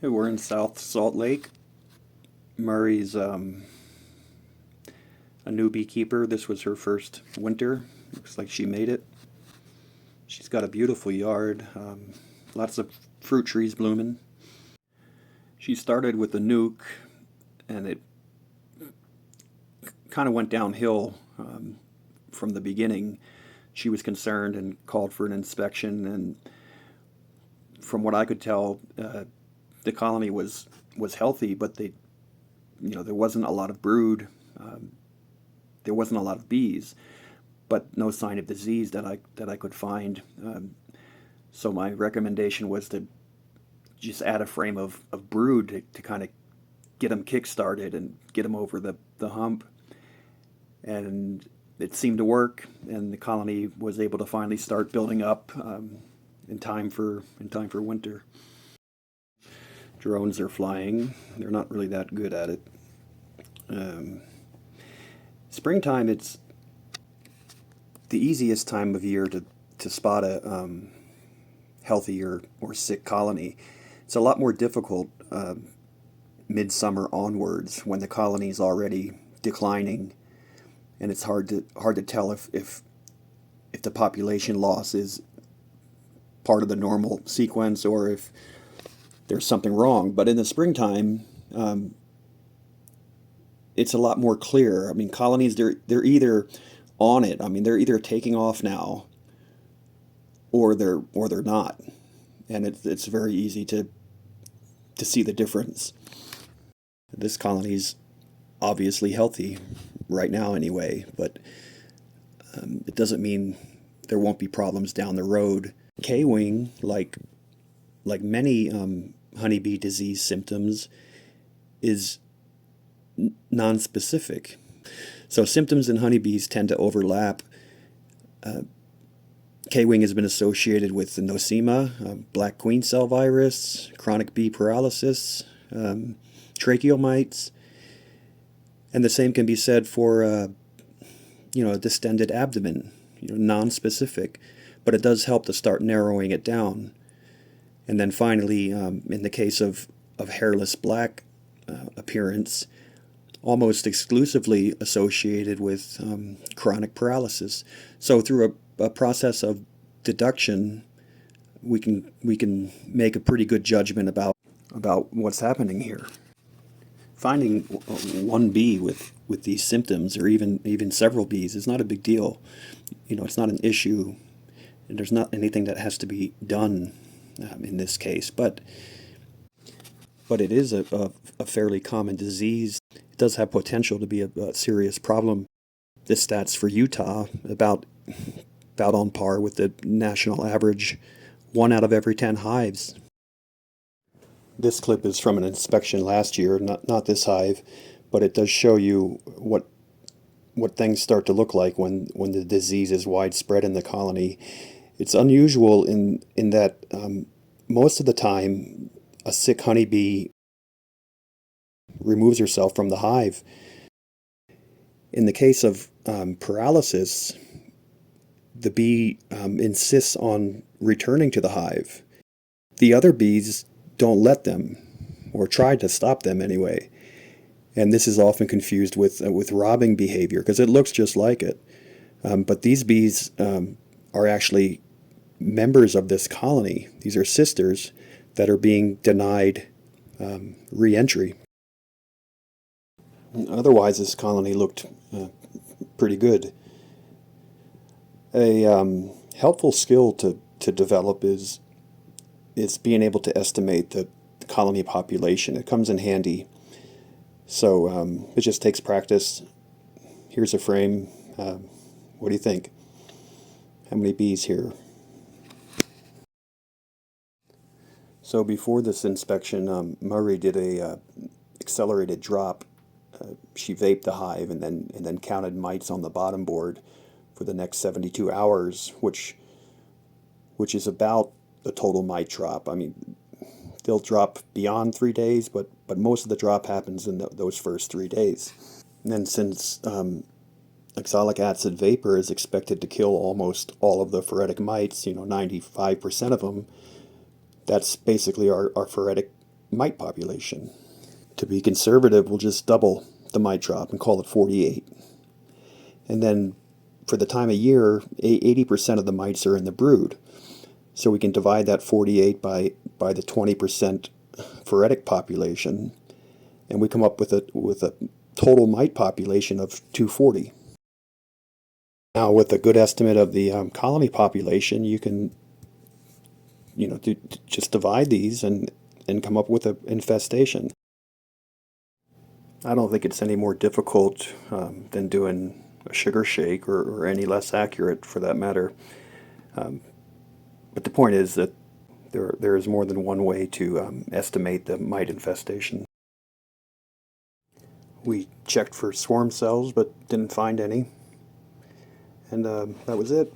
Hey, we're in South Salt Lake. Murray's a new beekeeper. This was her first winter. Looks like she made it. She's got a beautiful yard, lots of fruit trees blooming. She started with the nuke, and it kind of went downhill from the beginning. She was concerned and called for an inspection, and from what I could tell, the colony was healthy, but there wasn't a lot of brood. Um, there wasn't a lot of bees, but no sign of disease that I could find. So my recommendation was to just add a frame of brood to kind of get them kick-started and get them over the hump. And it seemed to work, and the colony was able to finally start building up in time for winter. Drones are flying. They're not really that good at it. Um, Springtime, it's the easiest time of year to spot a healthy or sick colony. It's a lot more difficult midsummer onwards when the colony is already declining, and it's hard to tell if the population loss is part of the normal sequence or if there's something wrong. But in the springtime, it's a lot more clear. I mean, colonies, they're either on it. I mean, they're either taking off now, or they're not, and it's very easy to see the difference. This colony's obviously healthy right now, anyway, but it doesn't mean there won't be problems down the road. K-wing, like many honeybee disease symptoms, is non-specific. So symptoms in honeybees tend to overlap. K-wing has been associated with the nosema, black queen cell virus, chronic bee paralysis, tracheomites, and the same can be said for a distended abdomen, non-specific, but it does help to start narrowing it down. And then finally, in the case of hairless black appearance, almost exclusively associated with chronic paralysis. So through a process of deduction, we can make a pretty good judgment about what's happening here. Finding one bee with these symptoms, or even several bees, is not a big deal. It's not an issue, and there's not anything that has to be done in this case. But it is a fairly common disease. It does have potential to be a serious problem. The stats for Utah about on par with the national average, 1 out of every 10 hives. This clip is from an inspection last year, not this hive, but it does show you what things start to look like when the disease is widespread in the colony. It's unusual in that most of the time a sick honeybee removes herself from the hive. In the case of paralysis, the bee insists on returning to the hive. The other bees don't let them, or try to stop them anyway. And this is often confused with robbing behavior, because it looks just like it. But these bees are actually members of this colony. These are sisters that are being denied re-entry. Otherwise, this colony looked pretty good. A helpful skill to develop is being able to estimate the colony population. It comes in handy. So it just takes practice. Here's a frame. What do you think? How many bees here? So before this inspection, Murray did a accelerated drop. She vaped the hive and then counted mites on the bottom board for the next 72 hours, which is about the total mite drop. I mean, they'll drop beyond 3 days, but most of the drop happens in those first 3 days. And then since oxalic acid vapor is expected to kill almost all of the phoretic mites, 95% of them, that's basically our phoretic mite population. To be conservative, we'll just double the mite drop and call it 48. And then for the time of year, 80% of the mites are in the brood. So we can divide that 48 by the 20% phoretic population, and we come up with a total mite population of 240. Now, with a good estimate of the colony population, you can just divide these and come up with an infestation. I don't think it's any more difficult than doing a sugar shake, or any less accurate for that matter. But the point is that there is more than one way to estimate the mite infestation. We checked for swarm cells but didn't find any. And that was it.